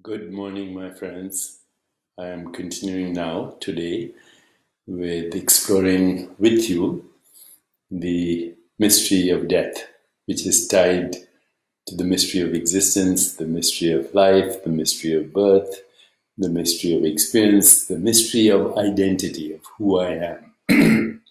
Good morning, my friends. I am continuing now today with exploring with you the mystery of death, which is tied to the mystery of existence, the mystery of life, the mystery of birth, the mystery of experience, the mystery of identity, of who I am.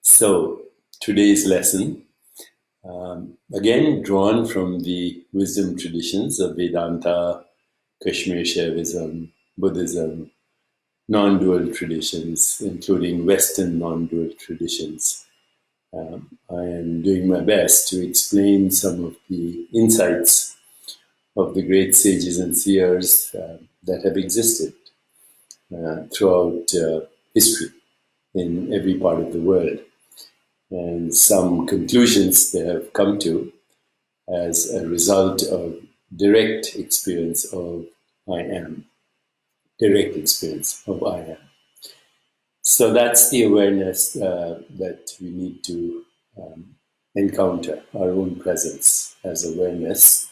So, today's lesson, again drawn from the wisdom traditions of Vedanta, Kashmir Shaivism, Buddhism, non-dual traditions, including Western non-dual traditions. I am doing my best to explain some of the insights of the great sages and seers that have existed throughout history in every part of the world, and some conclusions they have come to as a result of direct experience of I am, direct experience of I am. So that's the awareness that we need to encounter our own presence as awareness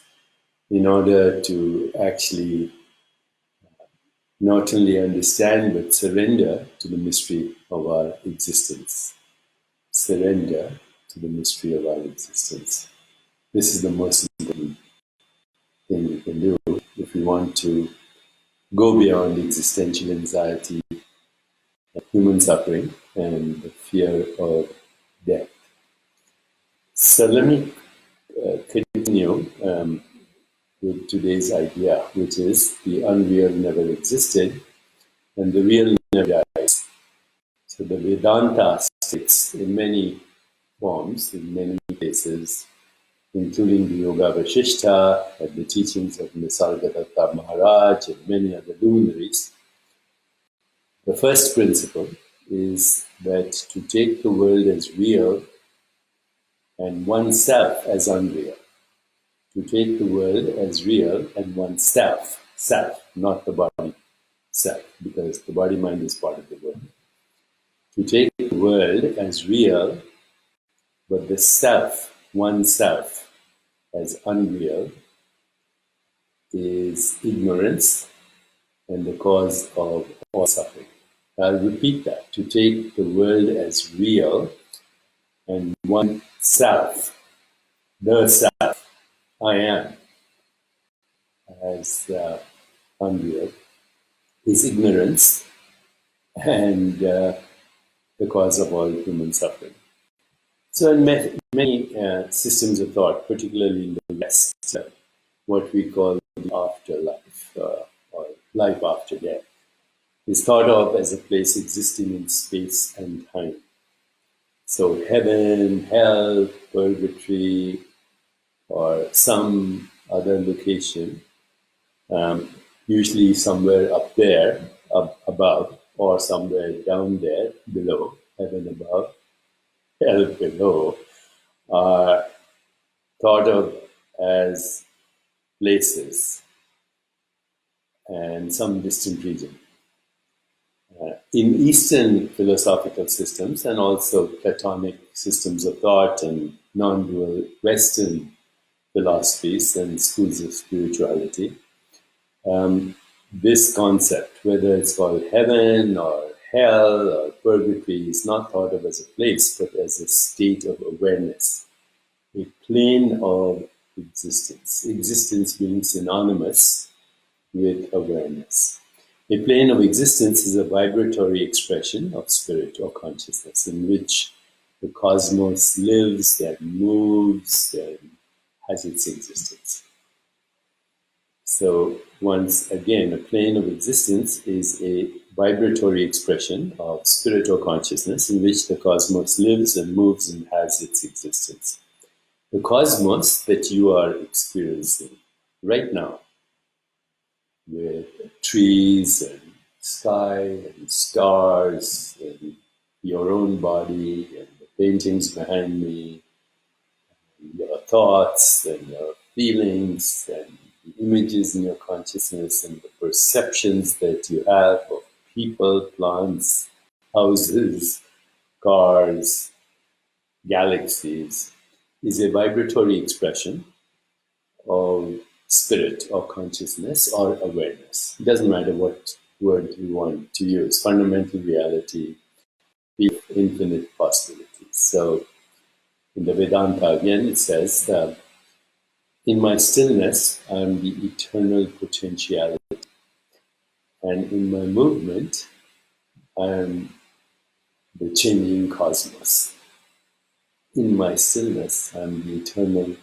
in order to actually not only understand but surrender to the mystery of our existence. Surrender to the mystery of our existence. This is the most important thing we can do if we want to go beyond existential anxiety, human suffering, and the fear of death. So let me continue with today's idea, which is the unreal never existed and the real never dies. So the Vedanta states in many forms, in many places, including the Yoga Vashishta and the teachings of Nisargadatta Maharaj and many other luminaries, the first principle is that to take the world as real and oneself as unreal. To take the world as real and oneself, self, not the body, self, because the body mind is part of the world. To take the world as real, but the self, oneself, as unreal, is ignorance and the cause of all suffering. I'll repeat that. To take the world as real and oneself, the self, I am, as unreal, is ignorance and the cause of all human suffering. So in many systems of thought, particularly in the West, what we call the afterlife or life after death is thought of as a place existing in space and time. So heaven, hell, purgatory, or some other location, usually somewhere up there, up above, or somewhere down there, below, heaven above, hell below, are thought of as places and some distant region. In Eastern philosophical systems and also Platonic systems of thought and non-dual Western philosophies and schools of spirituality, this concept, whether it's called heaven or hell or purgatory, is not thought of as a place but as a state of awareness, a plane of existence, existence being synonymous with awareness. A plane of existence is a vibratory expression of spirit or consciousness in which the cosmos lives and moves and has its existence. So once again, a plane of existence is a vibratory expression of spirit or consciousness in which the cosmos lives and moves and has its existence. The cosmos that you are experiencing right now, with trees and sky and stars and your own body and the paintings behind me, and your thoughts and your feelings and the images in your consciousness and the perceptions that you have of people, plants, houses, cars, galaxies, is a vibratory expression of spirit or consciousness or awareness. It doesn't matter what word you want to use. Fundamental reality, infinite possibilities. So in the Vedanta again, it says that in my stillness, I am the eternal potentiality. And in my movement, I am the changing cosmos. In my stillness, I am the eternal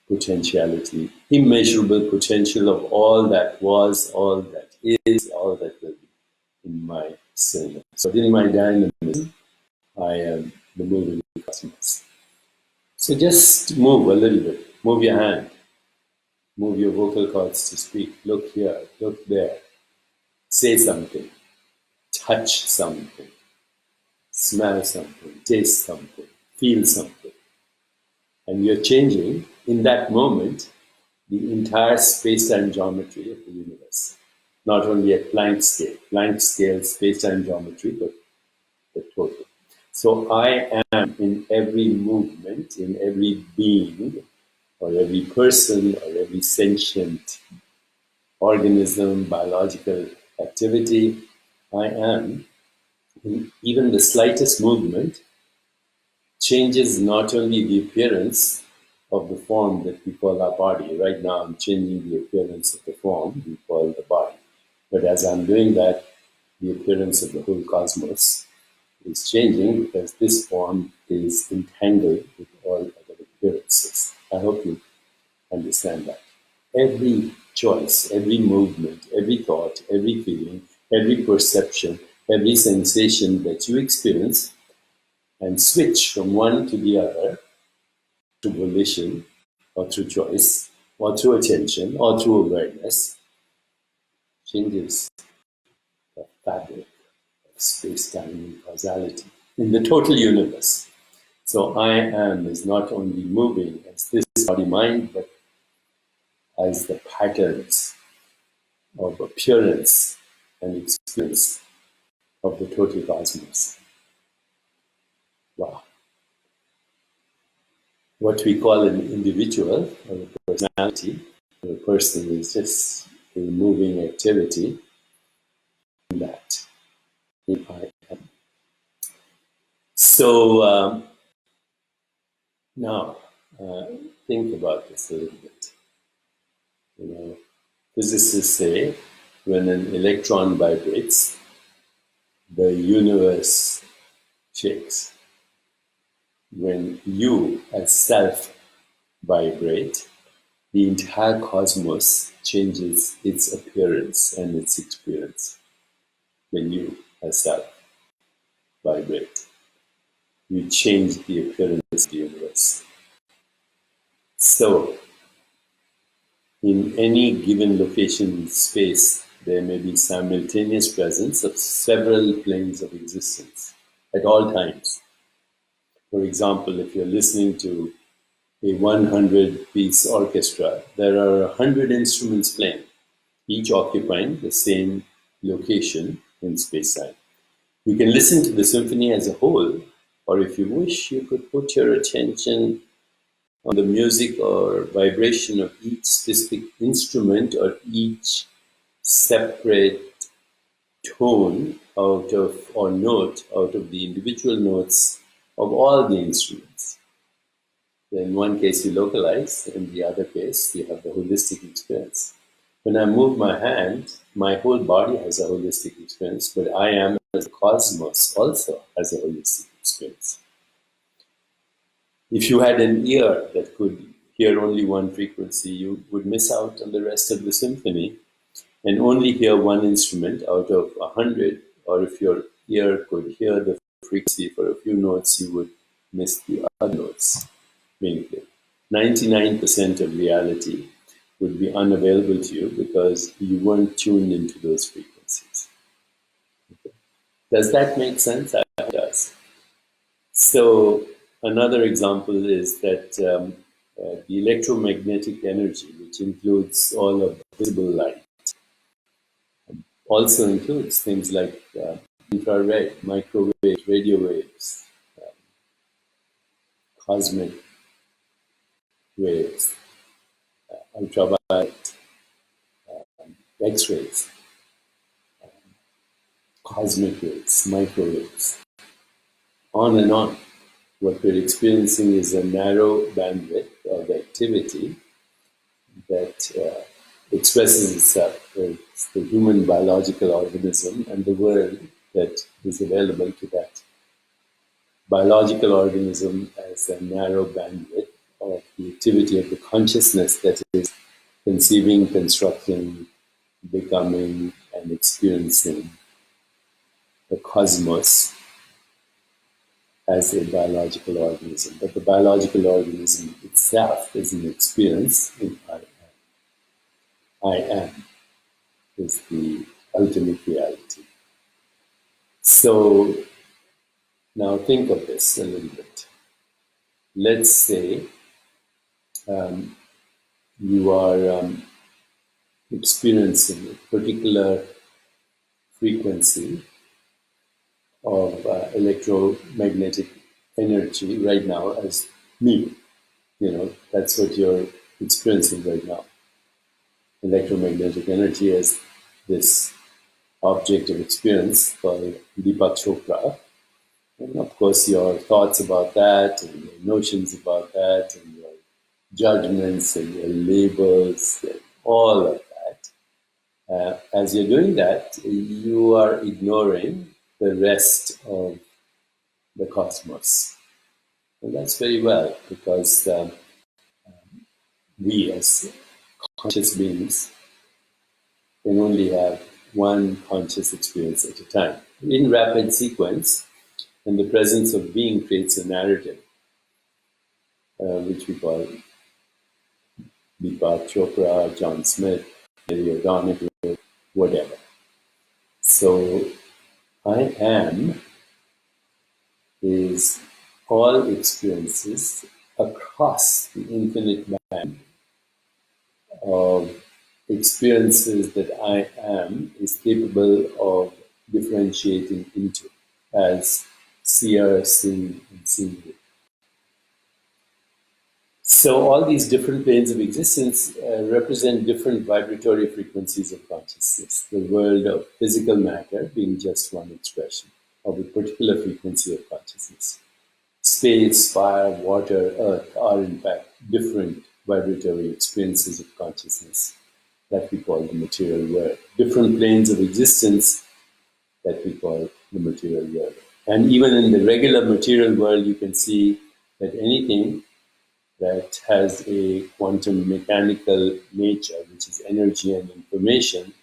potentiality, immeasurable potential of all that was, all that is, all that will be in my stillness. So in my dynamism, I am the moving cosmos. So just move a little bit. Move your hand. Move your vocal cords to speak. Look here, look there. Say something. Touch something. Smell something. Taste something. Feel something. And you're changing, in that moment, the entire space-time geometry of the universe. Not only at Planck scale space-time geometry, but the total. So I am in every movement, in every being, or every person, or every sentient organism, biological activity. I am in even the slightest movement changes not only the appearance of the form that we call our body. Right now, I'm changing the appearance of the form we call the body. But as I'm doing that, the appearance of the whole cosmos is changing because this form is entangled with all other appearances. I hope you understand that. Every choice, every movement, every thought, every feeling, every perception, every sensation that you experience and switch from one to the other through volition or through choice or through attention or through awareness changes the fabric of space-time and causality in the total universe. So I am is not only moving as this body-mind, but as the patterns of appearance and experience of the total cosmos. Wow. What we call an individual or a personality or a person is just a moving activity in that. In I am. So now think about this a little bit. You know, physicists say when an electron vibrates, the universe shakes. When you as self vibrate, the entire cosmos changes its appearance and its experience. When you as self vibrate, you change the appearance of the universe. So, in any given location in space, there may be simultaneous presence of several planes of existence at all times. For example, if you're listening to a 100-piece orchestra, there are 100 instruments playing, each occupying the same location in space-time. You can listen to the symphony as a whole, or if you wish, you could put your attention on the music or vibration of each specific instrument or each separate tone out of or note out of the individual notes of all the instruments. In one case you localize, in the other case you have the holistic experience. When I move my hand, my whole body has a holistic experience, but I am as a cosmos also has a holistic experience. If you had an ear that could hear only one frequency, you would miss out on the rest of the symphony and only hear one instrument out of 100, or if your ear could hear the frequency for a few notes, you would miss the other notes being played. 99% of reality would be unavailable to you because you weren't tuned into those frequencies. Okay. Does that make sense? It does. So another example is that the electromagnetic energy, which includes all of visible light, also includes things like infrared, microwave, radio waves, cosmic waves, ultraviolet, X-rays, cosmic rays, microwaves, on and on. What we're experiencing is a narrow bandwidth of activity that expresses itself as the human biological organism and the world that is available to that biological organism as a narrow bandwidth of the activity of the consciousness that is conceiving, constructing, becoming, and experiencing the cosmos as a biological organism. But the biological organism itself is an experience in I am. I am is the ultimate reality. So now think of this a little bit. Let's say you are experiencing a particular frequency of electromagnetic energy right now as me. That's what you're experiencing right now. Electromagnetic energy as this object of experience called Deepak Chopra. And of course, your thoughts about that and your notions about that and your judgments and your labels and all of that. As you're doing that, you are ignoring the rest of the cosmos. And that's very well because we as conscious beings can only have one conscious experience at a time. In rapid sequence, and the presence of being creates a narrative, which we call Deepak Chopra, John Smith, Mary O'Donoghue, whatever. So, I am is all experiences across the infinite band of experiences that I am is capable of differentiating into as seer, seeing, and seeing. So all these different planes of existence represent different vibratory frequencies of consciousness. The world of physical matter being just one expression of a particular frequency of consciousness. Space, fire, water, earth are in fact different vibratory experiences of consciousness that we call the material world. Different planes of existence that we call the material world. And even in the regular material world, you can see that anything that has a quantum mechanical nature, which is energy and information,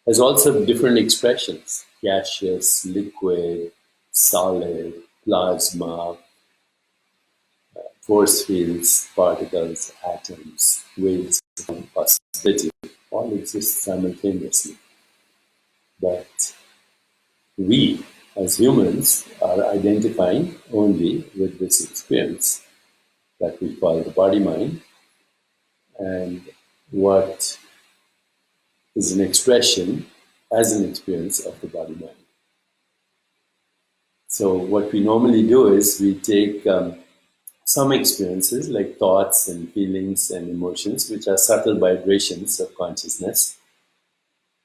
has also different expressions: gaseous, liquid, solid, plasma, force fields, particles, atoms, waves, possibility, all exist simultaneously. But we, as humans, are identifying only with this experience that we call the body-mind, and what is an expression as an experience of the body-mind. So what we normally do is we take some experiences like thoughts and feelings and emotions, which are subtle vibrations of consciousness.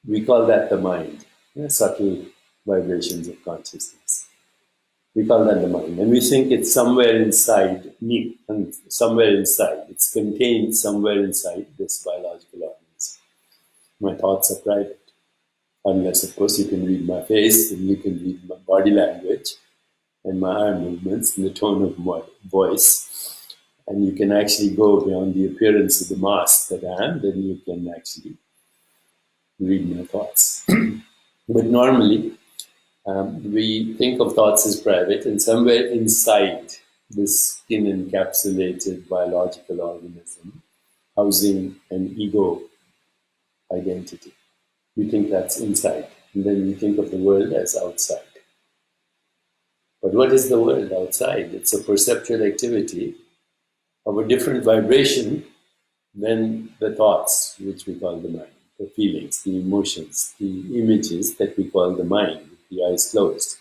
We call that the mind, subtle vibrations of consciousness. We call that the mind. And we think it's somewhere inside me, and somewhere inside. It's contained somewhere inside this biological organism. My thoughts are private. Unless, of course, you can read my face and you can read my body language and my arm movements and the tone of my voice. And you can actually go beyond the appearance of the mask that I am, then you can actually read my thoughts. But normally, we think of thoughts as private, and somewhere inside this skin encapsulated biological organism, housing an ego identity. We think that's inside, and then we think of the world as outside. But what is the world outside? It's a perceptual activity of a different vibration than the thoughts, which we call the mind, the feelings, the emotions, the images that we call the mind, with the eyes closed.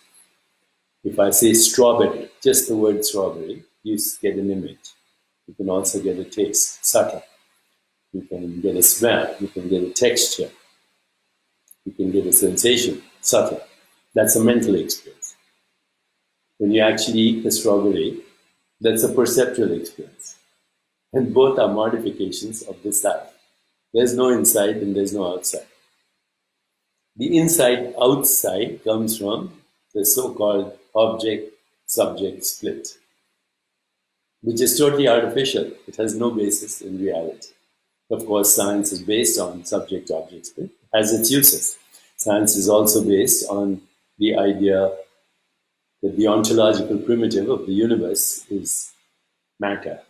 If I say strawberry, just the word strawberry, you get an image. You can also get a taste, subtle. You can get a smell, you can get a texture. You can get a sensation, subtle. That's a mental experience. When you actually eat the strawberry, that's a perceptual experience. And both are modifications of the self. There's no inside and there's no outside. The inside outside comes from the so-called object subject split, which is totally artificial. It has no basis in reality. Of course, science is based on subject object split, has its uses. Science is also based on the idea that the ontological primitive of the universe is matter.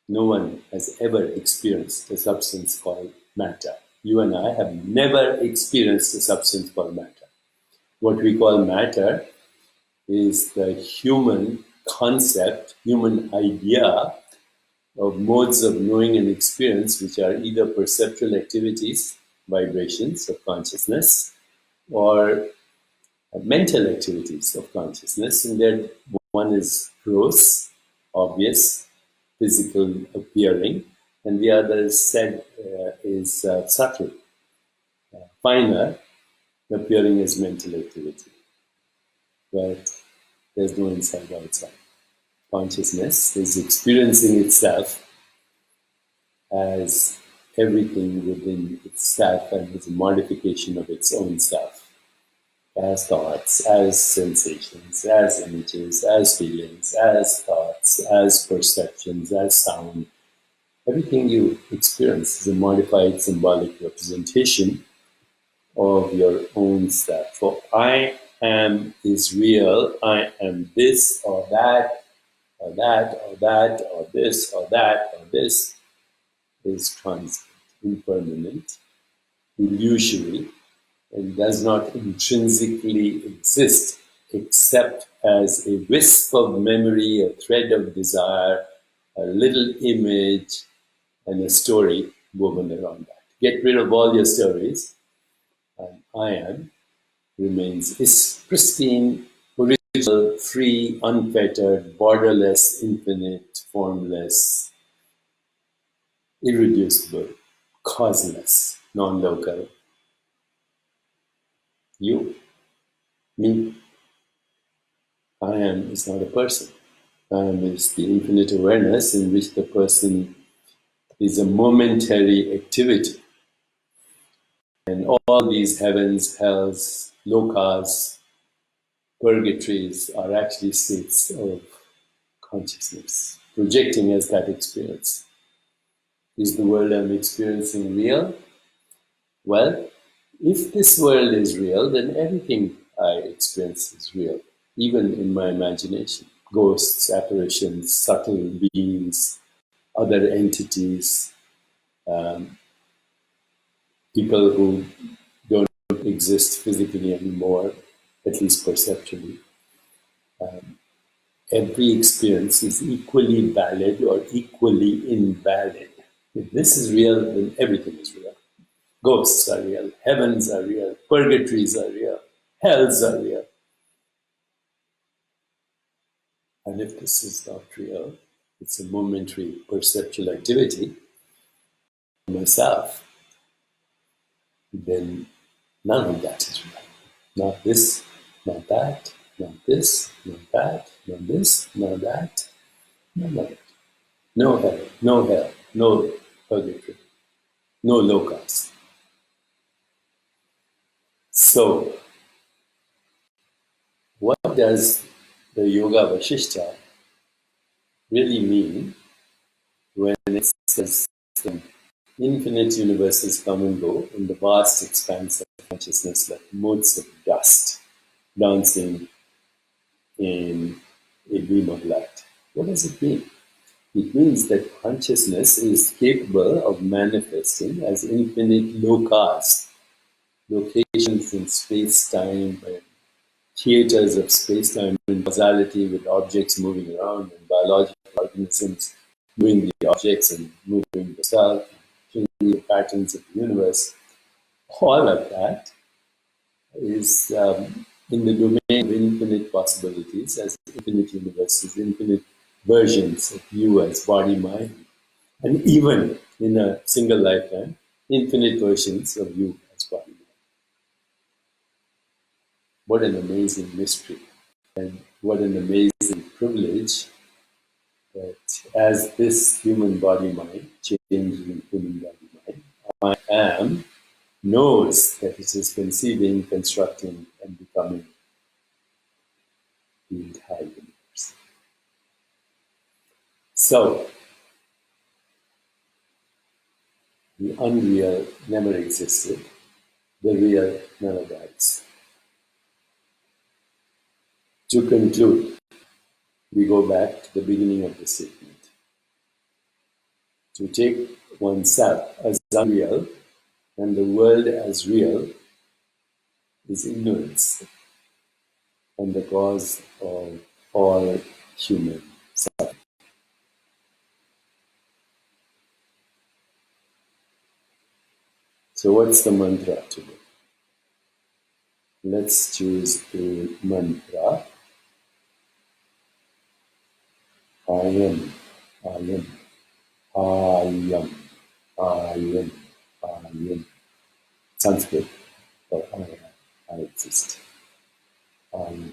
No one has ever experienced a substance called matter. You and I have never experienced a substance called matter. What we call matter is the human concept, human idea of modes of knowing and experience, which are either perceptual activities, vibrations of consciousness, or mental activities of consciousness. And then one is gross, obvious, physical appearing, and the other is subtle, finer, appearing as mental activity. But there's no inside outside. Consciousness is experiencing itself as everything within itself and as a modification of its own self, as thoughts, as sensations, as images, as feelings, as thoughts, as perceptions, as sound. Everything you experience is a modified symbolic representation of your own self. For I am is real, I am this or that, or that, or that, or this, or that, or this is transient, impermanent, illusory, and does not intrinsically exist except as a wisp of memory, a thread of desire, a little image, and a story woven around that. Get rid of all your stories, and I am remains is pristine, original, free, unfettered, borderless, infinite, formless, irreducible, causeless, non-local. You, me, I am is not a person. I am is the infinite awareness in which the person is a momentary activity. And all these heavens, hells, lokas, purgatories are actually states of consciousness, projecting as that experience. Is the world I'm experiencing real? Well, if this world is real, then everything I experience is real, even in my imagination. Ghosts, apparitions, subtle beings, other entities, people who don't exist physically anymore, at least perceptually. Every experience is equally valid or equally invalid. If this is real, then everything is real. Ghosts are real, heavens are real, purgatories are real, hells are real. And if this is not real, it's a momentary perceptual activity for myself, then none of that is real. Not this, not that, not this, not that, not this, not that, none of it. No heaven, no hell, no purgatory, no locus. So, what does the Yoga Vasishtha really mean when it says infinite universes come and go in the vast expanse of consciousness like motes of dust dancing in a beam of light? What does it mean? It means that consciousness is capable of manifesting as infinite lokas, locations in space-time, and theaters of space-time and causality with objects moving around and biological organisms moving the objects and moving the self, changing the patterns of the universe. All of that is in the domain of infinite possibilities as infinite universes, infinite versions of you as body, mind, and even in a single lifetime, infinite versions of you as body, mind. What an amazing mystery, and what an amazing privilege that as this human body mind, changing human body mind, I am knows that it is conceiving, constructing, and becoming the entire universe. So, the unreal never existed, the real never dies. To conclude, we go back to the beginning of the statement. To take oneself as unreal and the world as real is ignorance and the cause of all human suffering. So, what's the mantra today? Let's choose a mantra. I am, I am, I am, I am, I am. Sanskrit for I am, I exist. I am.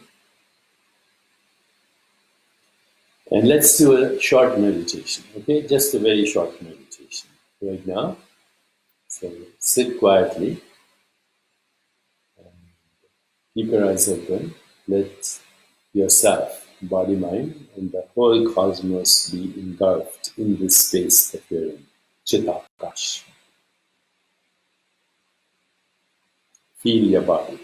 And let's do a short meditation, okay? Just a very short meditation right now. So sit quietly, keep your eyes open, let yourself, body, mind, and the whole cosmos be engulfed in this space that we're in, Chitakash. Feel your body,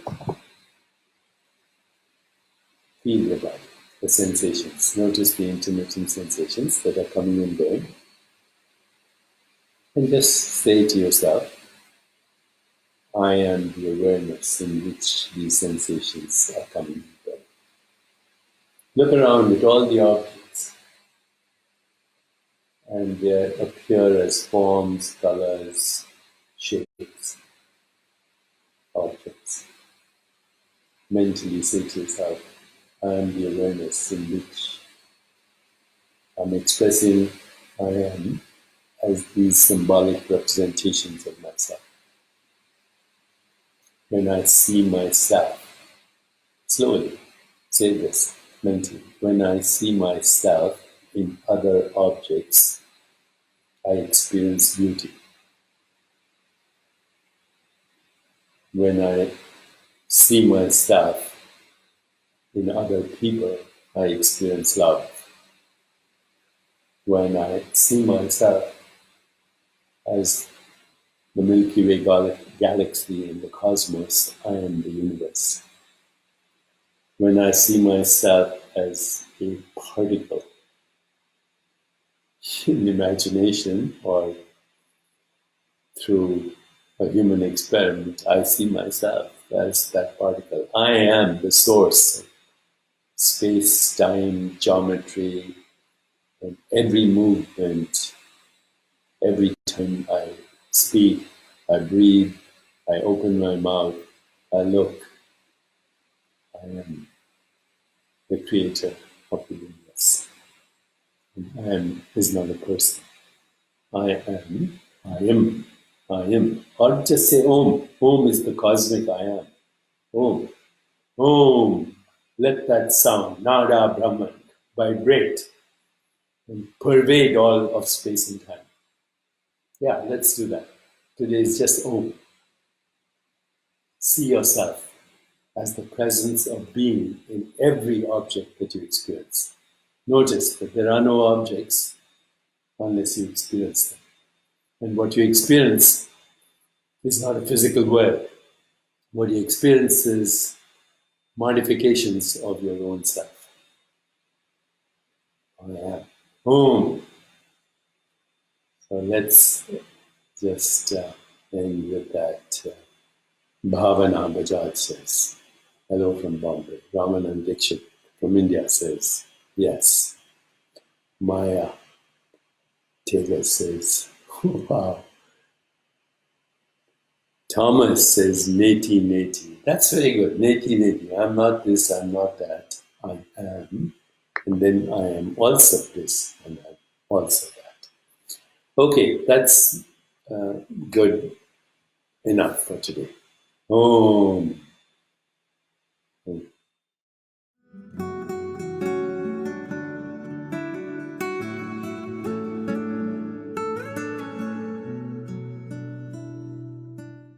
feel your body, the sensations. Notice the intermittent sensations that are coming and going. And just say to yourself, I am the awareness in which these sensations are coming and going. Look around at all the objects, and they appear as forms, colors, shapes, objects. Mentally say to yourself, I am the awareness in which I'm expressing I am as these symbolic representations of myself. When I see myself, slowly say this mentally, when I see myself in other objects, I experience beauty. When I see myself in other people, I experience love. When I see myself as the Milky Way galaxy in the cosmos, I am the universe. When I see myself as a particle in imagination or through a human experiment, I see myself as that particle. I am the source of space, time, geometry, and every movement, every time I speak, I breathe, I open my mouth, I look, I am the creator of the universe. And I am is not a person. I am, I am, I am. Or just say Om. Om is the cosmic I am. Om. Om. Let that sound, Nada Brahman, vibrate and pervade all of space and time. Yeah, let's do that. Today is just Om. See yourself as the presence of being in every object that you experience. Notice that there are no objects unless you experience them. And what you experience is not a physical world. What you experience is modifications of your own self. I am. Om. So let's just end with that. Bhavana Bajaj says, hello from Bombay. Ramanan Dixit from India says, yes. Maya Taylor says, wow. Thomas says, neti, neti. That's very good. Neti, neti. I'm not this, I'm not that. I am. And then I am also this, and I'm also that. Okay, that's good enough for today. Om.